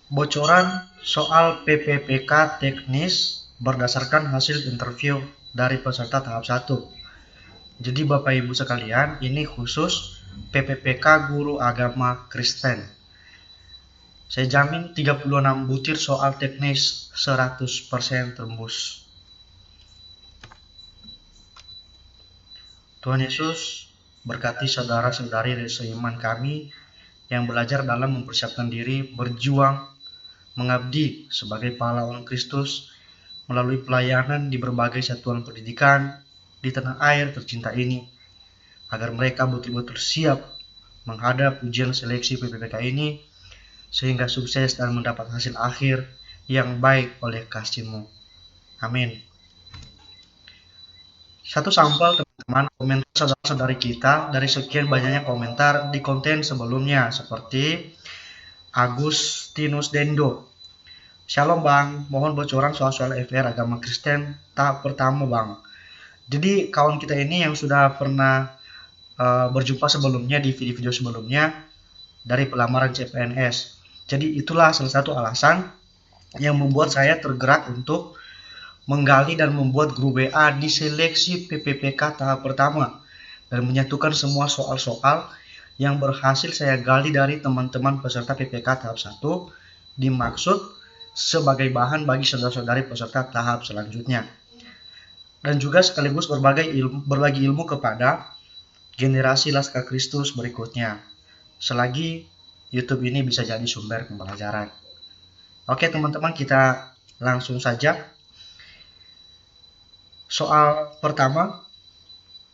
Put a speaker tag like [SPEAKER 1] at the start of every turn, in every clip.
[SPEAKER 1] Bocoran soal PPPK teknis berdasarkan hasil interview dari peserta tahap 1. Jadi Bapak Ibu sekalian, ini khusus PPPK Guru Agama Kristen. Saya jamin 36 butir soal teknis 100% tembus. Tuhan Yesus berkati saudara-saudari seiman kami yang belajar dalam mempersiapkan diri berjuang mengabdi sebagai pahlawan Kristus melalui pelayanan di berbagai satuan pendidikan di tanah air tercinta ini, agar mereka betul-betul siap menghadap ujian seleksi PPPK ini sehingga sukses dan mendapat hasil akhir yang baik oleh kasih-Mu. Amin. Satu sampel teman-teman komentar saudara-saudari kita dari sekian banyaknya komentar di konten sebelumnya, seperti Agustinus Dendo. Shalom Bang, mohon bocoran soal-soal FR agama Kristen tahap pertama Bang. Jadi kawan kita ini yang sudah pernah berjumpa sebelumnya di video-video sebelumnya dari pelamaran CPNS. Jadi itulah salah satu alasan yang membuat saya tergerak untuk menggali dan membuat grup WA di seleksi PPPK tahap pertama dan menyatukan semua soal-soal yang berhasil saya gali dari teman-teman peserta PPK tahap 1 dimaksud sebagai bahan bagi saudara-saudari peserta tahap selanjutnya. Dan juga sekaligus berbagi ilmu kepada generasi Laskar Kristus berikutnya, selagi YouTube ini bisa jadi sumber pembelajaran. Oke teman-teman, kita langsung saja. Soal pertama,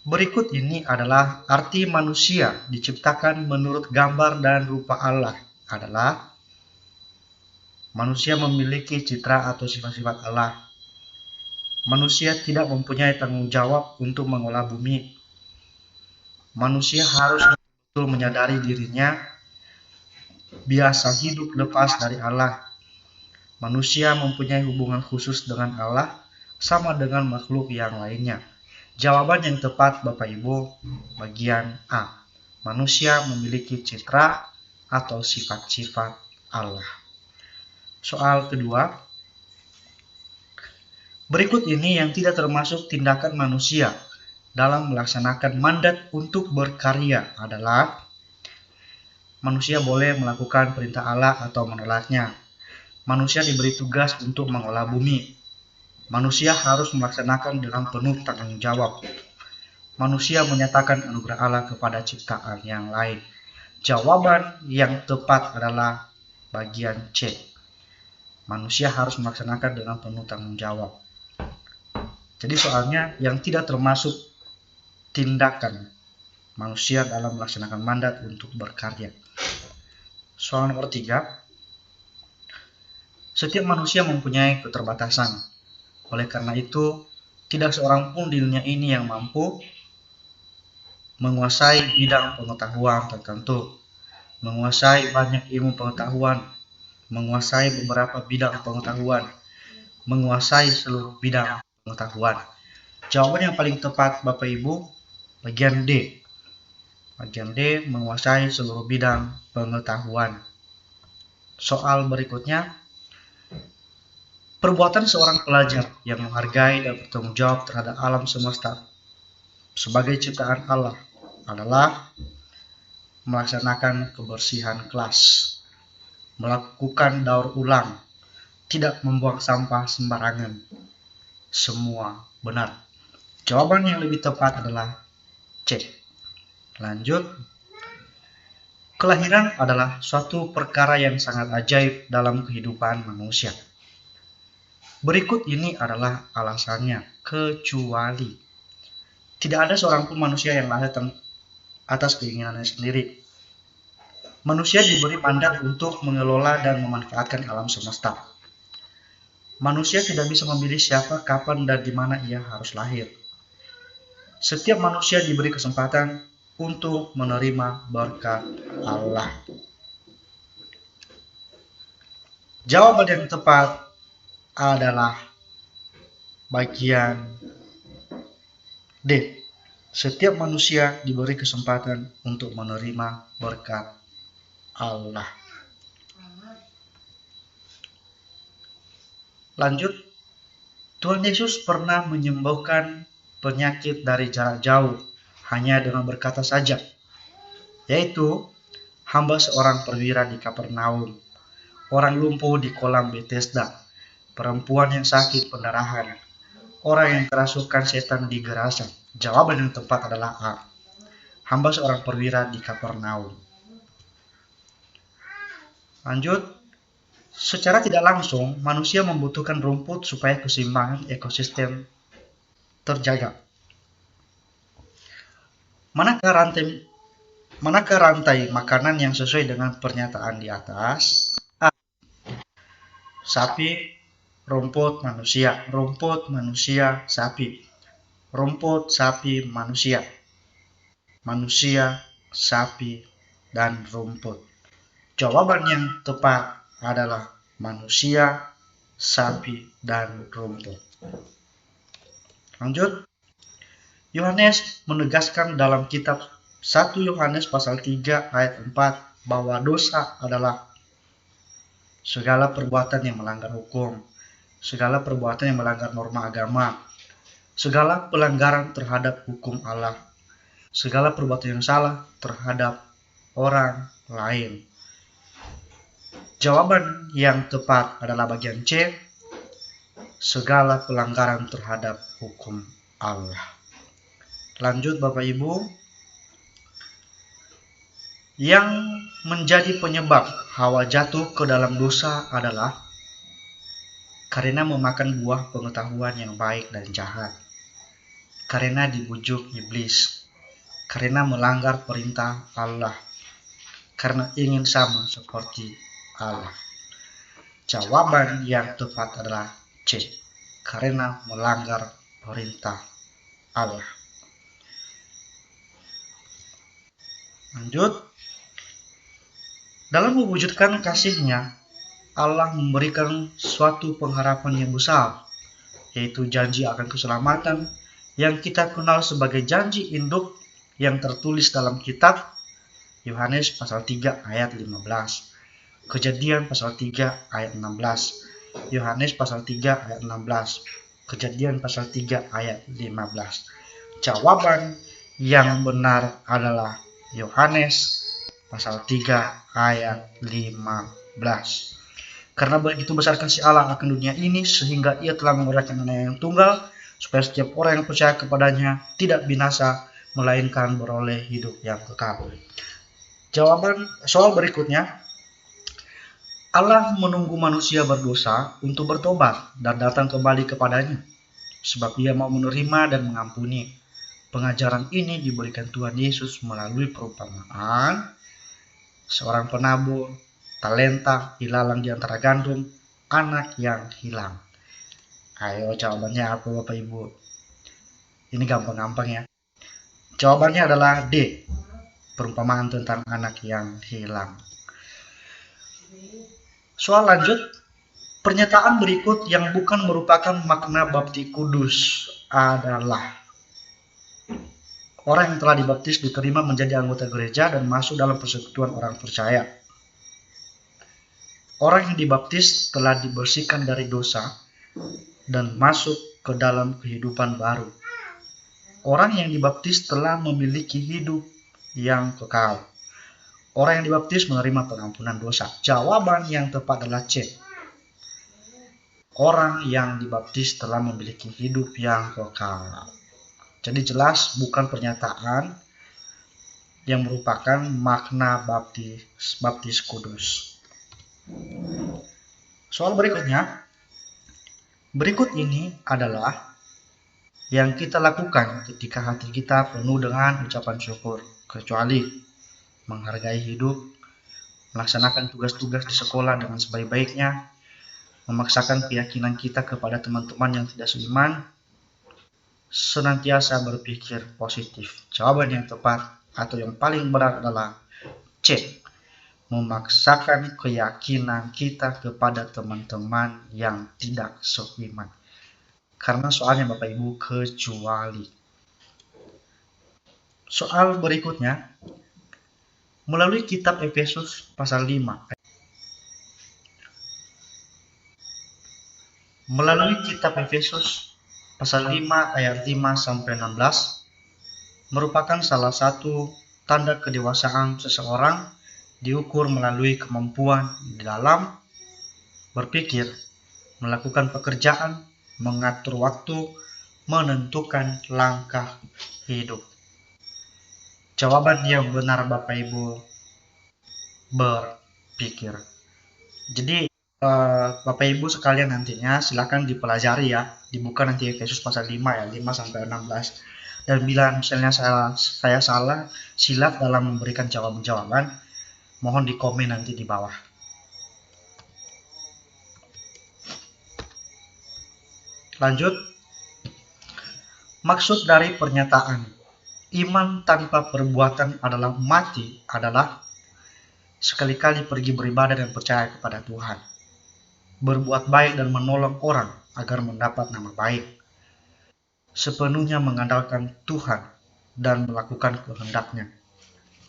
[SPEAKER 1] berikut ini adalah arti manusia diciptakan menurut gambar dan rupa Allah adalah manusia memiliki citra atau sifat-sifat Allah. Manusia tidak mempunyai tanggung jawab untuk mengolah bumi. Manusia harus betul menyadari dirinya biasa hidup lepas dari Allah. Manusia mempunyai hubungan khusus dengan Allah sama dengan makhluk yang lainnya. Jawaban yang tepat Bapak Ibu bagian A. Manusia memiliki citra atau sifat-sifat Allah. Soal kedua, berikut ini yang tidak termasuk tindakan manusia dalam melaksanakan mandat untuk berkarya adalah manusia boleh melakukan perintah Allah atau menolaknya. Manusia diberi tugas untuk mengolah bumi. Manusia harus melaksanakan dengan penuh tanggung jawab. Manusia menyatakan anugerah Allah kepada ciptaan yang lain. Jawaban yang tepat adalah bagian C. Manusia harus melaksanakan dengan penuh tanggung jawab. Jadi soalnya yang tidak termasuk tindakan manusia dalam melaksanakan mandat untuk berkarya. Soal nomor 3. Setiap manusia mempunyai keterbatasan. Oleh karena itu, tidak seorang pun di dunia ini yang mampu menguasai bidang pengetahuan tertentu, menguasai banyak ilmu pengetahuan, menguasai beberapa bidang pengetahuan, menguasai seluruh bidang pengetahuan. Jawaban yang paling tepat Bapak Ibu bagian D. Bagian D, menguasai seluruh bidang pengetahuan. Soal berikutnya, perbuatan seorang pelajar yang menghargai dan bertanggung jawab terhadap alam semesta sebagai ciptaan Allah adalah melaksanakan kebersihan kelas, melakukan daur ulang, tidak membuang sampah sembarangan. Semua benar. Jawaban yang lebih tepat adalah C. Lanjut. Kelahiran adalah suatu perkara yang sangat ajaib dalam kehidupan manusia. Berikut ini adalah alasannya, kecuali tidak ada seorang pun manusia yang lahir atas keinginannya sendiri. Manusia diberi mandat untuk mengelola dan memanfaatkan alam semesta. Manusia tidak bisa memilih siapa, kapan, dan di mana ia harus lahir. Setiap manusia diberi kesempatan untuk menerima berkat Allah. Jawaban yang tepat adalah bagian D. Setiap manusia diberi kesempatan untuk menerima berkat Allah. Lanjut, Tuhan Yesus pernah menyembuhkan penyakit dari jarak jauh hanya dengan berkata saja, yaitu hamba seorang perwira di Kapernaum, orang lumpuh di kolam Bethesda, perempuan yang sakit pendarahan, orang yang kerasukan setan di Gerasa. Jawaban yang tepat adalah A. Hamba seorang perwira di Kapernaum. Lanjut, secara tidak langsung manusia membutuhkan rumput supaya keseimbangan ekosistem terjaga. Manakah rantai makanan yang sesuai dengan pernyataan di atas? A. Sapi, rumput, manusia. Rumput, manusia, sapi. Rumput, sapi, manusia. Manusia, sapi, dan rumput. Jawaban yang tepat adalah manusia, sapi, dan rumput. Lanjut. Yohanes menegaskan dalam kitab 1 Yohanes pasal 3 ayat 4 bahwa dosa adalah segala perbuatan yang melanggar hukum, segala perbuatan yang melanggar norma agama, segala pelanggaran terhadap hukum Allah, segala perbuatan yang salah terhadap orang lain. Jawaban yang tepat adalah bagian C, segala pelanggaran terhadap hukum Allah. Lanjut Bapak Ibu, yang menjadi penyebab Hawa jatuh ke dalam dosa adalah karena memakan buah pengetahuan yang baik dan jahat, karena dibujuk iblis, karena melanggar perintah Allah, karena ingin sama seperti Allah. Jawaban yang tepat adalah C, karena melanggar perintah Allah. Lanjut, dalam mewujudkan kasih-Nya, Allah memberikan suatu pengharapan yang besar, yaitu janji akan keselamatan yang kita kenal sebagai janji induk yang tertulis dalam kitab Yohanes pasal 3 ayat 15, Kejadian pasal 3 ayat 16, Yohanes pasal 3 ayat 16, Kejadian pasal 3 ayat 15. Jawaban yang benar adalah Yohanes pasal 3 ayat 15. Karena begitu besar kasih Allah akan dunia ini sehingga Ia telah mengerahkan Anaknya yang tunggal supaya setiap orang yang percaya kepadanya tidak binasa melainkan beroleh hidup yang kekal. Jawaban soal berikutnya, Allah menunggu manusia berdosa untuk bertobat dan datang kembali kepadanya, sebab Ia mau menerima dan mengampuni. Pengajaran ini diberikan Tuhan Yesus melalui perumpamaan seorang penabur, talenta, ilalang di antara gandum, anak yang hilang. Ayo jawabannya apa Bapak Ibu? Ini gampang-gampang ya. Jawabannya adalah D, perumpamaan tentang anak yang hilang. Soal lanjut, pernyataan berikut yang bukan merupakan makna baptis kudus adalah orang yang telah dibaptis diterima menjadi anggota gereja dan masuk dalam persekutuan orang percaya. Orang yang dibaptis telah dibersihkan dari dosa dan masuk ke dalam kehidupan baru. Orang yang dibaptis telah memiliki hidup yang kekal. Orang yang dibaptis menerima pengampunan dosa. Jawaban yang tepat adalah C. Orang yang dibaptis telah memiliki hidup yang kekal. Jadi jelas bukan pernyataan yang merupakan makna baptis kudus. Soal berikutnya, berikut ini adalah yang kita lakukan ketika hati kita penuh dengan ucapan syukur, kecuali menghargai hidup, melaksanakan tugas-tugas di sekolah dengan sebaik-baiknya, memaksakan keyakinan kita kepada teman-teman yang tidak seiman, senantiasa berpikir positif. Jawaban yang tepat atau yang paling benar adalah C, memaksakan keyakinan kita kepada teman-teman yang tidak seiman. Karena soalnya Bapak Ibu kecuali. Soal berikutnya, melalui kitab Efesus pasal 5 Melalui kitab Efesus pasal 5 ayat 5 sampai 16 merupakan salah satu tanda kedewasaan seseorang diukur melalui kemampuan di dalam berpikir, melakukan pekerjaan, mengatur waktu, menentukan langkah hidup. Jawaban yang benar Bapak Ibu berpikir. Jadi Bapak Ibu sekalian nantinya silakan dipelajari ya, dibuka nanti Efesus pasal 5 ya, 5 sampai 16. Dan bila misalnya saya salah, silap dalam memberikan jawaban-jawaban, mohon di komen nanti di bawah. Lanjut. Maksud dari pernyataan iman tanpa perbuatan adalah mati adalah sekali-kali pergi beribadah dan percaya kepada Tuhan, berbuat baik dan menolong orang agar mendapat nama baik, sepenuhnya mengandalkan Tuhan dan melakukan kehendak-Nya,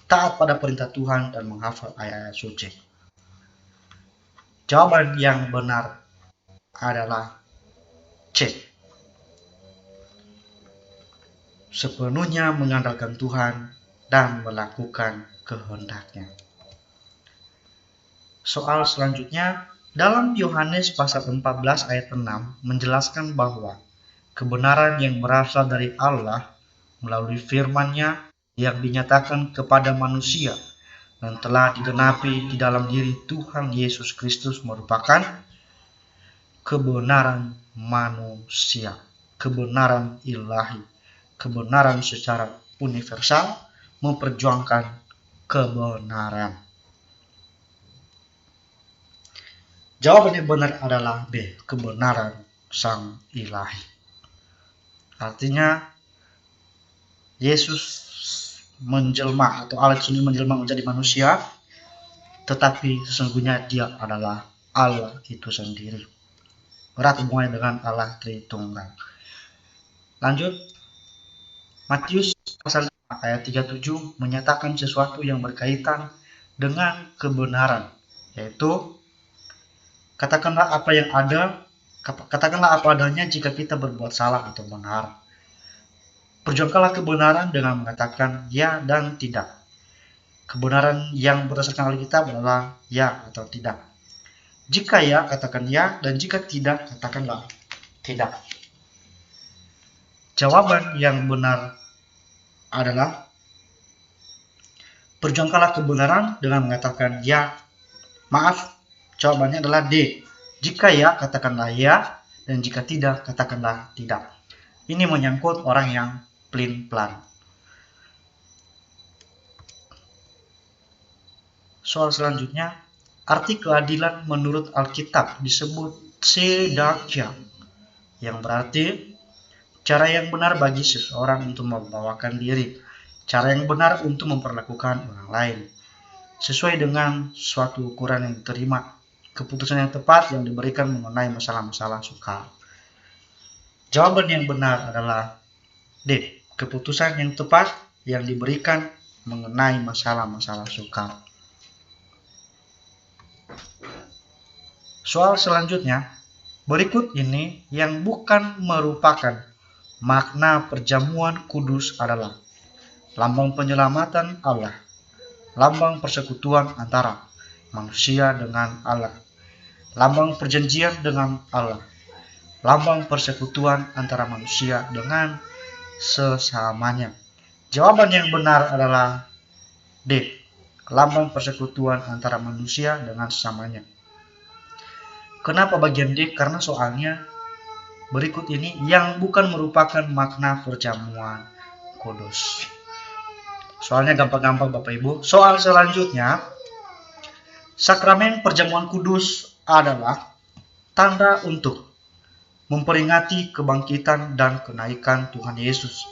[SPEAKER 1] taat pada perintah Tuhan dan menghafal ayat-ayat suci. Jawaban yang benar adalah C. Sepenuhnya mengandalkan Tuhan dan melakukan kehendak-Nya. Soal selanjutnya, dalam Yohanes pasal 14 ayat 6 menjelaskan bahwa kebenaran yang berasal dari Allah melalui firman-Nya yang dinyatakan kepada manusia dan telah digenapi di dalam diri Tuhan Yesus Kristus merupakan kebenaran manusia, kebenaran ilahi, kebenaran secara universal, memperjuangkan kebenaran. Jawaban yang benar adalah B, kebenaran sang ilahi. Artinya Yesus menjelma atau Allah sendiri menjelma menjadi manusia, tetapi sesungguhnya Dia adalah Allah itu sendiri. Erat hubungannya dengan Allah Tritunggal. Lanjut, Matius pasal 5 ayat 37 menyatakan sesuatu yang berkaitan dengan kebenaran, yaitu katakanlah apa adanya jika kita berbuat salah atau benar. Perjuangkanlah kebenaran dengan mengatakan ya dan tidak. Kebenaran yang berdasarkan Alkitab adalah ya atau tidak. Jika ya, katakan ya, dan jika tidak, katakanlah tidak. Jawaban yang benar adalah perjuangkanlah kebenaran dengan mengatakan ya. Maaf, jawabannya adalah D. Jika ya, katakanlah ya, dan jika tidak, katakanlah tidak. Ini menyangkut orang yang pelin-pelan. Soal selanjutnya, arti keadilan menurut Alkitab disebut tzedakah, yang berarti cara yang benar bagi seseorang untuk membawakan diri, cara yang benar untuk memperlakukan orang lain, sesuai dengan suatu ukuran yang diterima, keputusan yang tepat yang diberikan mengenai masalah-masalah sukar. Jawaban yang benar adalah D, keputusan yang tepat yang diberikan mengenai masalah-masalah sukar. Soal selanjutnya, berikut ini yang bukan merupakan makna perjamuan kudus adalah lambang penyelamatan Allah, lambang persekutuan antara manusia dengan Allah, lambang perjanjian dengan Allah, lambang persekutuan antara manusia dengan sesamanya. Jawaban yang benar adalah D, lambang persekutuan antara manusia dengan sesamanya. Kenapa bagian D? Karena soalnya berikut ini yang bukan merupakan makna perjamuan kudus. Soalnya gampang-gampang Bapak Ibu. Soal selanjutnya, sakramen perjamuan kudus adalah tanda untuk memperingati kebangkitan dan kenaikan Tuhan Yesus,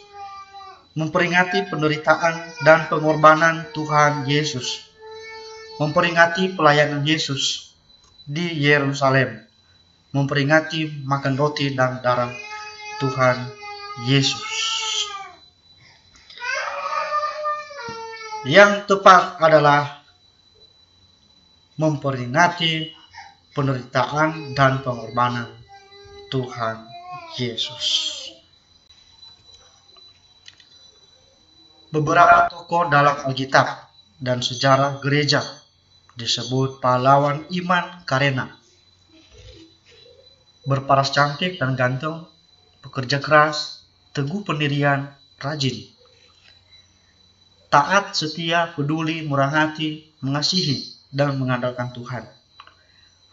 [SPEAKER 1] memperingati penderitaan dan pengorbanan Tuhan Yesus, memperingati pelayanan Yesus di Yerusalem, memperingati makan roti dan darah Tuhan Yesus. Yang tepat adalah memperingati penderitaan dan pengorbanan Tuhan Yesus. Beberapa tokoh dalam Alkitab dan sejarah gereja disebut pahlawan iman karena berparas cantik dan ganteng, bekerja keras, teguh pendirian, rajin, taat, setia, peduli, murah hati, mengasihi, dan mengandalkan Tuhan.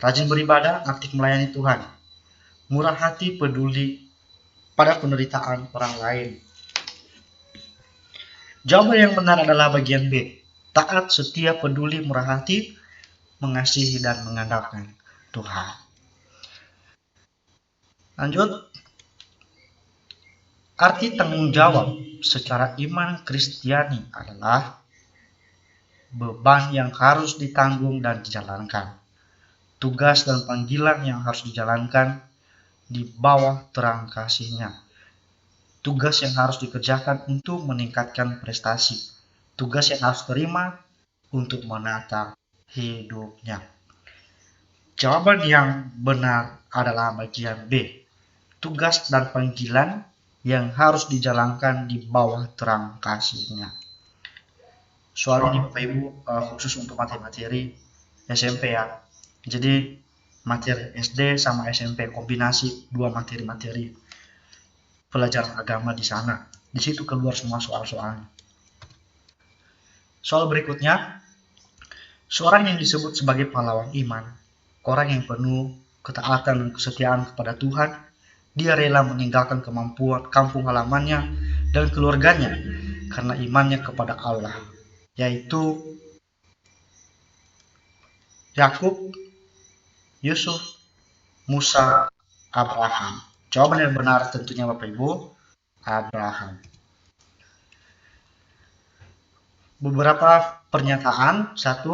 [SPEAKER 1] Rajin beribadah, aktif melayani Tuhan, murah hati, peduli pada penderitaan orang lain. Jawaban yang benar adalah bagian B. Taat, setia, peduli, murah hati, mengasihi, dan mengandalkan Tuhan. Lanjut. Arti tanggung jawab secara iman Kristiani adalah beban yang harus ditanggung dan dijalankan. Tugas dan panggilan yang harus dijalankan di bawah terang kasih-Nya. Tugas yang harus dikerjakan untuk meningkatkan prestasi. Tugas yang harus terima untuk menata hidupnya. Jawaban yang benar adalah bagian B. Tugas dan panggilan yang harus dijalankan di bawah terang kasih-Nya. Soal ini Bapak Ibu khusus untuk materi-materi SMP ya. Jadi materi SD sama SMP kombinasi dua materi-materi pelajaran agama di sana. Di situ keluar semua soal-soalnya. Soal berikutnya, seorang yang disebut sebagai pahlawan iman, orang yang penuh ketaatan dan kesetiaan kepada Tuhan. Dia rela meninggalkan kemampuan kampung halamannya dan keluarganya karena imannya kepada Allah, yaitu Yakub, Yusuf, Musa, Abraham. Jawaban yang benar tentunya Bapak Ibu, Abraham. Beberapa pernyataan. 1.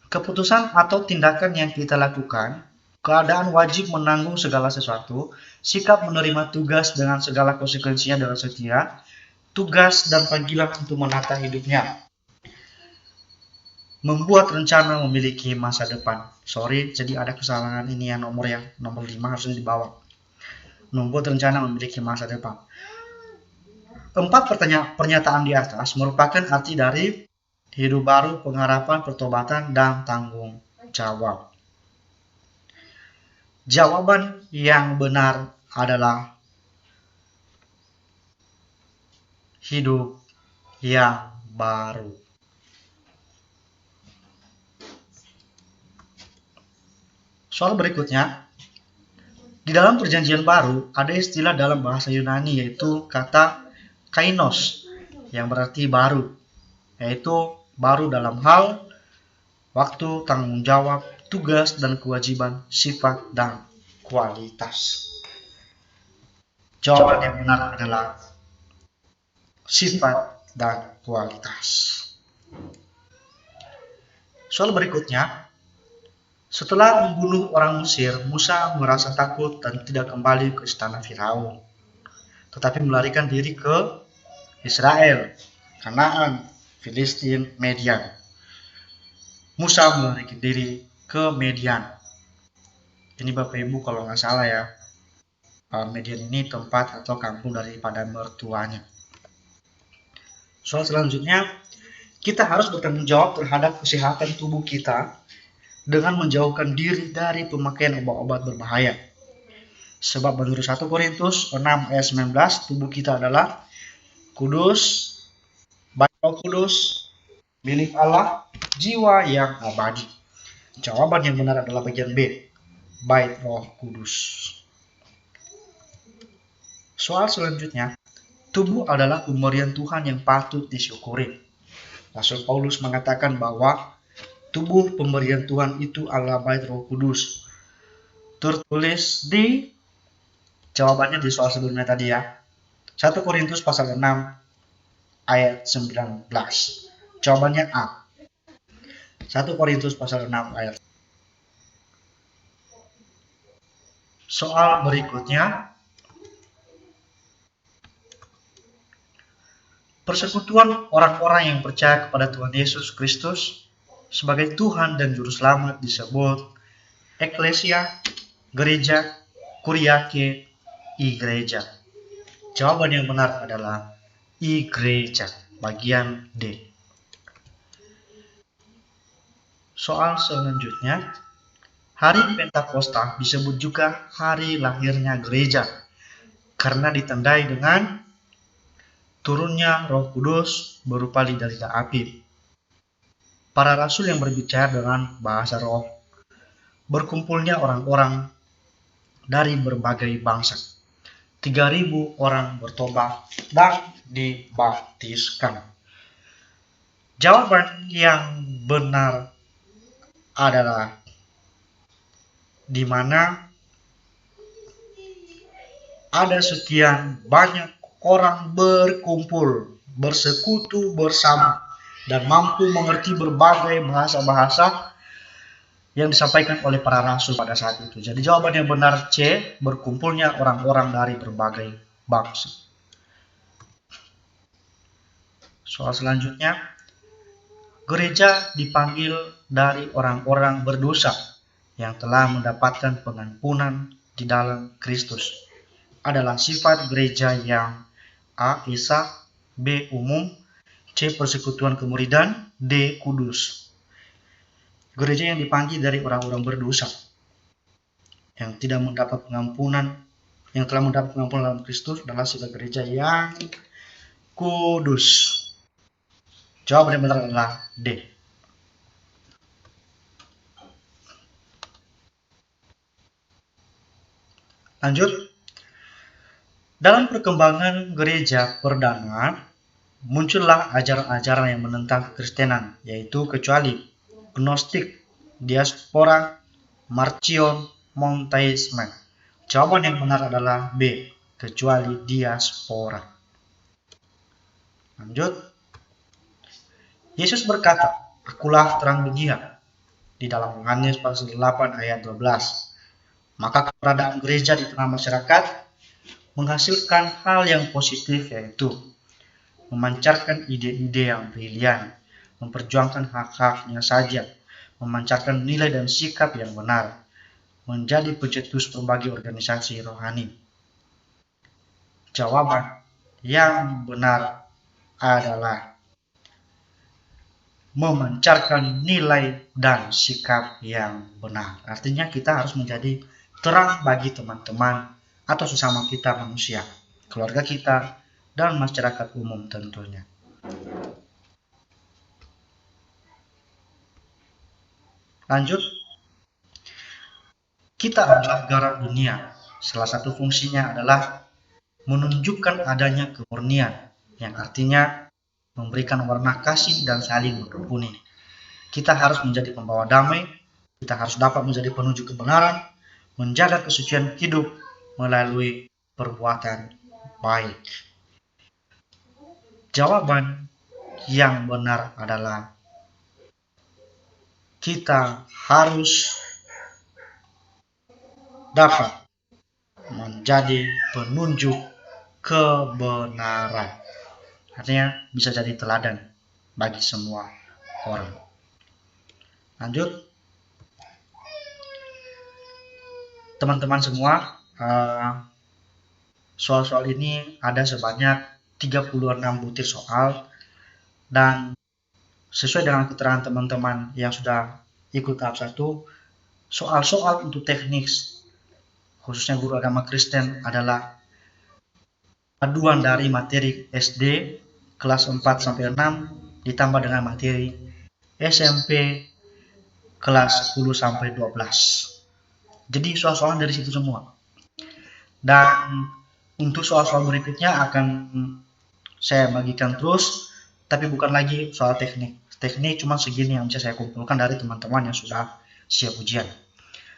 [SPEAKER 1] Keputusan atau tindakan yang kita lakukan, keadaan wajib menanggung segala sesuatu, sikap menerima tugas dengan segala konsekuensinya dengan setia, tugas dan panggilan untuk menata hidupnya, membuat rencana memiliki masa depan. Jadi ada kesalahan ini yang nomor 5 harusnya dibawa. Membuat rencana memiliki masa depan. 4 pernyataan di atas merupakan arti dari hidup baru, pengharapan, pertobatan, dan tanggung jawab. Jawaban yang benar adalah hidup yang baru. Soal berikutnya, di dalam perjanjian baru ada istilah dalam bahasa Yunani yaitu kata kainos yang berarti baru, yaitu baru dalam hal waktu, tanggung jawab, tugas dan kewajiban, sifat dan kualitas. Jawaban yang benar adalah sifat dan kualitas. Soal berikutnya, setelah membunuh orang Mesir, Musa merasa takut dan tidak kembali ke istana Firaun, tetapi melarikan diri ke Israel, Kanaan, Filistin, Median. Musa melarikan diri ke Median. Ini Bapak Ibu kalau nggak salah ya, Median ini tempat atau kampung daripada mertuanya. Soal selanjutnya, kita harus bertanggung jawab terhadap kesehatan tubuh kita dengan menjauhkan diri dari pemakaian obat-obat berbahaya. Sebab menurut 1 Korintus 6 ayat 19, tubuh kita adalah kudus, bait Roh Kudus, milik Allah, jiwa yang abadi. Jawaban yang benar adalah bagian B, bait Roh Kudus. Soal selanjutnya, tubuh adalah pemberian Tuhan yang patut disyukuri. Rasul Paulus mengatakan bahwa tubuh pemberian Tuhan itu adalah bait Roh Kudus. Tertulis di jawabannya di soal sebelumnya tadi ya. 1 Korintus pasal 6 ayat 19. Jawabannya A. 1 Korintus pasal 6 ayat. Soal berikutnya, persekutuan orang-orang yang percaya kepada Tuhan Yesus Kristus sebagai Tuhan dan Juru Selamat disebut eklesia, gereja, kuriake, gereja? Jawaban yang benar adalah I gereja, bagian D. Soal selanjutnya, hari Pentakosta disebut juga hari lahirnya gereja karena ditandai dengan turunnya Roh Kudus berupa lidah-lidah api. Para rasul yang berbicara dengan bahasa roh, berkumpulnya orang-orang dari berbagai bangsa. 3.000 orang bertobat dan dibaptiskan. Jawaban yang benar adalah di mana ada sekian banyak orang berkumpul, bersekutu bersama, dan mampu mengerti berbagai bahasa-bahasa yang disampaikan oleh para rasul pada saat itu. Jadi jawaban yang benar C, berkumpulnya orang-orang dari berbagai bangsa. Soal selanjutnya, gereja dipanggil dari orang-orang berdosa yang telah mendapatkan pengampunan di dalam Kristus. Adalah sifat gereja yang A. Esa, B. Umum, C. Persekutuan kemuridan, D. Kudus. Gereja yang dipanggil dari orang-orang berdosa yang tidak mendapat pengampunan, yang telah mendapat pengampunan dalam Kristus adalah sifat gereja yang kudus. Jawaban yang benar adalah D. Lanjut. Dalam perkembangan gereja perdana, muncullah ajaran-ajaran yang menentang kekristenan, yaitu kecuali Gnostik, diaspora, Marcion, Montaisme. Jawaban yang benar adalah B, kecuali diaspora. Lanjut. Yesus berkata, "Akulah terang dunia," di dalam Yohanes pasal 8 ayat 12. Maka keberadaan gereja di tengah masyarakat menghasilkan hal yang positif, yaitu memancarkan ide-ide yang brilian, memperjuangkan hak-haknya saja, memancarkan nilai dan sikap yang benar, menjadi pencetus berbagai organisasi rohani. Jawaban yang benar adalah memancarkan nilai dan sikap yang benar. Artinya kita harus menjadi terang bagi teman-teman atau sesama kita manusia, keluarga kita, dan masyarakat umum tentunya. Lanjut. Kita adalah garam dunia. Salah satu fungsinya adalah menunjukkan adanya kemurnian, yang artinya memberikan warna kasih dan saling mengampuni. Kita harus menjadi pembawa damai, kita harus dapat menjadi penunjuk kebenaran, menjaga kesucian hidup melalui perbuatan baik. Jawaban yang benar adalah kita harus dapat menjadi penunjuk kebenaran. Artinya bisa jadi teladan bagi semua orang. Lanjut. Teman-teman semua, soal-soal ini ada sebanyak 36 butir soal, dan sesuai dengan keterangan teman-teman yang sudah ikut tahap 1, soal-soal untuk teknik khususnya guru agama Kristen adalah paduan dari materi SD kelas 4-6 ditambah dengan materi SMP kelas 10-12. Jadi soal-soal dari situ semua. Dan untuk soal-soal berikutnya akan saya bagikan terus, tapi bukan lagi soal teknik. Teknik cuma segini yang bisa saya kumpulkan dari teman-teman yang sudah siap ujian.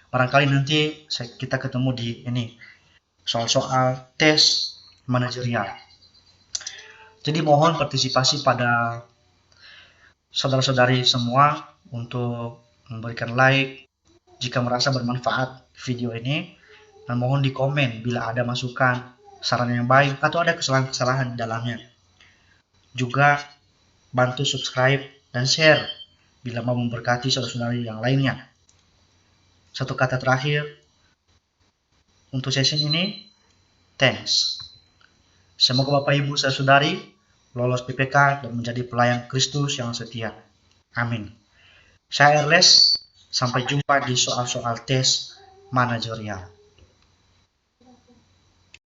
[SPEAKER 1] Barangkali nanti kita ketemu di ini soal-soal tes manajerial. Jadi mohon partisipasi pada saudara-saudari semua untuk memberikan like jika merasa bermanfaat video ini, dan mohon di komen bila ada masukan, saran yang baik, atau ada kesalahan-kesalahan di dalamnya. Juga bantu subscribe dan share bila mau memberkati saudara-saudari yang lainnya. Satu kata terakhir untuk sesi ini, Thanks. Semoga Bapak Ibu saudari lolos PPK dan menjadi pelayan Kristus yang setia. Amin. Saya Erles, sampai jumpa di soal-soal tes manajerial.